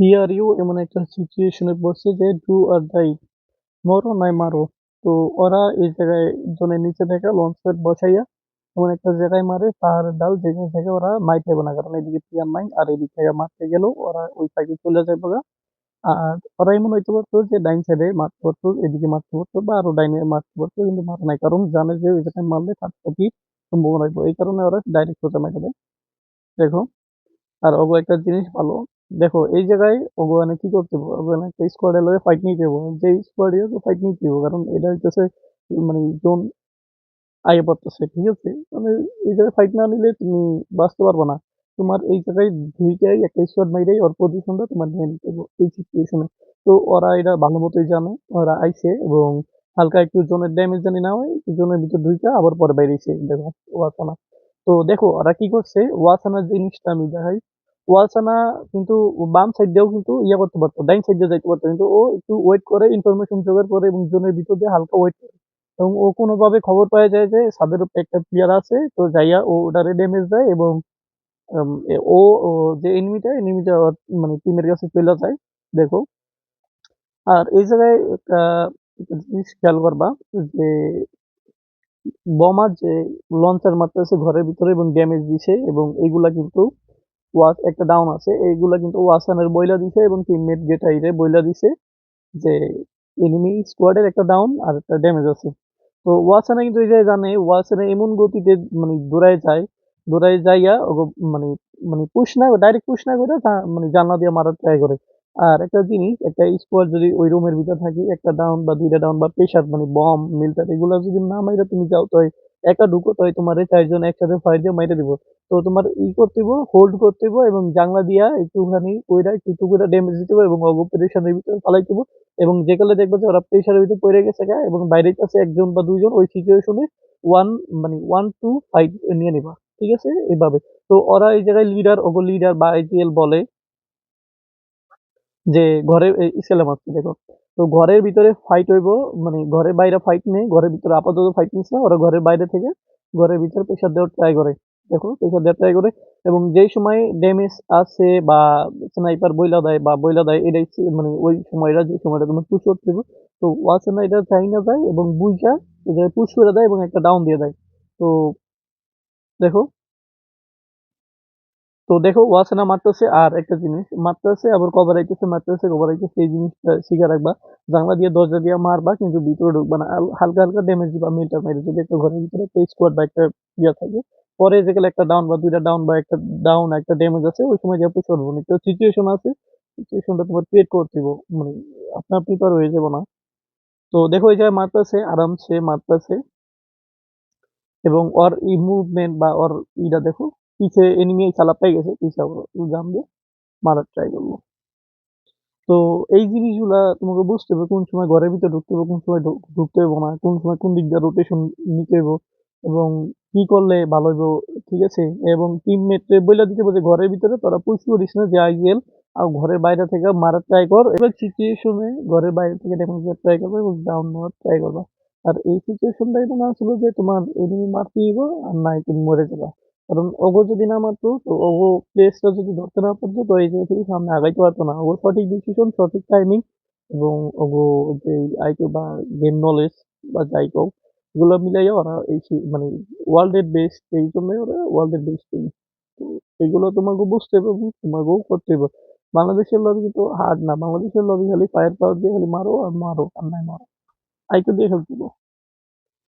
PRU এমন একটা সিচুয়েশনে পড়ছে যে ডু অর ডাই, মরো নাই মারো। তো ওরা এই জায়গায় জনের নিচে থেকে লঞ্চ প্যাড বসাইয়া এমন একটা জায়গায় মারে পাহাড়ের ঢাল যেখান থেকে ওরা মাইর না কারণ এদিকে পিয়ার নাই আর এদিক থেকে মারতে গেলেও ওরা ওই সাইডে চলে যাবে গা। আর ওরা এমন হইতে পারতো যে ডাইন সাইডে মারতে পারতো, এদিকে মারতে পারতো বা আরো ডাইনে মারতে পারতো কিন্তু মারে নাই কারণ জানে যে ওই জায়গায় মারলে তার ক্ষতি সম্ভাবনা হইব। এই কারণে ওরা ডাইরেক্ট সোজা মাইরা দেয়। দেখো, আর ওগো একটা জিনিস ভালো, দেখো এই জায়গায় ওগো মানে কি করতে হবে, ওগো মানে একটা স্কোয়াডের লগে ফাইট নিতে হবে, যে স্কোয়াডই হোক ফাইট নিতে হবে কারণ এটা হইতেছে মানে জোন আগে পড়তেছে, ঠিক আছে? মানে এই জায়গায় ফাইট না নিলে তুমি বাঁচতে পারবে না। তোমার এই জায়গায় ঢুইকাই একটা স্কোয়াড মাইরাই ওর পজিশনটা তোমার নিয়ে নিতে হবে এই সিচুয়েশনে। তো ওরা এটা ভালো মতোই জানে, ওরা আইছে এবং হালকা একটু জোনের ড্যামেজ জানি না হয় জোনের ভিতর ঢুইকা আবার পরে বাইরেছে দেখো ওয়াসানা। তো দেখো ওরা কি করছে, ওয়াসানার জিনিসটা আমি দেখাই। ওয়াসানা কিন্তু বাম সাইড দিয়েও কিন্তু ইয়ে করতে পারতো, ডাইন সাইড দিয়ে যাইতে পারতো কিন্তু ও একটু ওয়েট করে ইনফরমেশন জোগাড় করে এবং জোনের ভিতর দিয়ে হালকা ওয়েট করে এবং ও কোনোভাবে খবর পাওয়া যায় যে ছাদের উপরে একটা প্লেয়ার আছে, তো যাইয়া ও ওটারে ড্যামেজ দেয় এবং ও ও যে এনিমিটা মানে টিমের কাছে চলে যায়। দেখো, আর এই জায়গায় একটা জিনিস খেয়াল করবা যে বোমা যে লঞ্চার মারতেছে ঘরের ভিতরে এবং ড্যামেজ দিছে এবং এইগুলা কিন্তু ওয়াস একটা ডাউন আছে, এইগুলা কিন্তু ওয়াসানের বইলা দিছে এবং টিমমেট যেটাইরে বইলা দিছে যে এনিমি স্কোয়াডের একটা ডাউন আর একটা ড্যামেজ আছে। তো ওয়াসানা কিন্তু এই যে জানে ওয়াসানা এমন গতিতে মানে দৌড়ায় যায়, দৌড়ায় যাইয়া মানে মানে পুশ না ডাইরেক্ট পুশ না করে মানে জানলা দিয়ে মারার ট্রাই করে। আর একটা জিনিস, একটা স্কোয়াড যদি ওই রুমের ভিতর থাকে একটা ডাউন বা দুইটা ডাউন বা প্রেশার মানে বম মিল্টার এগুলো যদি না মাইরা তুমি যাও তো একা ঢুকো তো তোমার চারজন একসাথে ফায়ার দিয়ে মাইরে দিব। তো তোমার করতে হইব, হোল্ড করতে হইব এবং জানলা দিয়া একটুখানি কইরা একটু করে ড্যামেজ দিতে হবে এবং অগোপেশনের ভিতরে ফালাইতে হইব এবং যেকালে দেখবে যে ওরা প্রেশারের ভিতরে পড়ে গেছে গা এবং বাইরের কাছে একজন বা দুইজন ওই সিচুয়েশনে ওয়ান মানে 1 to 5 নিয়ে নিবা, ঠিক আছে এইভাবে। তো ওরা এই জায়গায় লিডার ওগো লিডার বা আইপিএল বলে যে ঘরে ইসলাম আছে দেখো। তো ঘরের ভিতরে ফাইট হইব, মানে ঘরের বাইরে ফাইট নেই, ঘরের ভিতরে আপাতত ফাইট নিচ্ছে না, ওরা ঘরের বাইরে থেকে ঘরের ভিতরে প্রেশার দেওয়ার ট্রাই করে। দেখো প্রেশার দেওয়ার ট্রাই করে এবং যেই সময় ড্যামেজ আছে বা স্নাইপার বইলা দেয় এটাই মানে ওই সময়টা যে সময়টা তোমার পুশ করতে হবে। তো ওয়াসনা এটা চাই না যায় এবং বুইটা এটা পুশ করে দেয় এবং একটা ডাউন দিয়ে দেয়। তো দেখো, তো দেখো ওয়াসনা মারতেছে আর একটা জিনিস মারতেছে আবার কভার আইতেছে মারতেছে কভার আইতেছে, এই জিনিসটা শিখে রাখবা। জানলা দিয়ে দরজা দিয়ে মারবা কিন্তু ভিতরে ঢুকবা না, হালকা হালকা ড্যামেজ দিবা মিলটা মেরে, যদি একটা ঘরের ভিতরে একটা স্কোয়াড বা একটা ইয়ে থাকে পরে যেগুলো একটা ডাউন বা দুইটা ডাউন বা একটা ডাউন একটা ড্যামেজ আছে ওই সময় যে পুশ করবো না, তো সিচুয়েশন আছে সিচুয়েশনটা তোমার ক্রিয়েট করতে হইব, মানে আপনা আপনি তো আর হয়ে যাবো না। তো দেখো এই জায়গায় মারতেছে আরামসে মারতেছে এবং ওর এই মুভমেন্ট বা ওর ইটা দেখো, পিছে এনিমি চালা পাই গেছে, পিছে আবার জাম দিয়ে মারার ট্রাই করবো। তো এই জিনিসগুলা তোমাকে বুঝতে হবে কোন সময় ঘরের ভিতরে ঢুকতে হবে, কোন সময় ঢুকতে হবে না, কোন সময় কোন দিক দিয়ে রোটেশন নিতে হবে এবং কি করলে ভালো হইব, ঠিক আছে? এবং টিমমেট বইলা দিতে হবে যে ঘরের ভিতরে তোরা পুশ করিস না যে আইএল আর ঘরের বাইরে থেকে মারার ট্রাই কর, এবার সিচুয়েশনে ঘরের বাইরে থেকে ড্যামেজ দেওয়ার ট্রাই করবে এবং ডাউন নেওয়ার ট্রাই করবা। আর এই সিচুয়েশনটা এটা না ছিল যে তোমার এনিমি মারতে দিব আর নাই তুমি মরে যাবা, কারণ ওগো যদি না মারতো তো ওগো প্লেসটা যদি ধরতে না পারতো তো এই জায়গা থেকে সামনে আগাইতে পারতো না। ওগো সঠিক ডিসিশন সঠিক টাইমিং এবং ওগো যে আইকিউ বা গেম নলেজ বা যাই হোক এগুলো মিলাইয়া ওরা মানে ওয়ার্ল্ডের বেস্ট, এই জন্যই ওরা ওয়ার্ল্ডের বেস্ট টিম। তো এগুলো তোমাকে বুঝতে হবে এবং তোমাকেও করতে হবে। বাংলাদেশের লবি কিন্তু হার্ড না, বাংলাদেশের লবি খালি ফায়ার পাওয়ার দিয়ে খালি মারো আর মারো আর নাই মারো, আইকিউ দিয়ে খেলতে হবে।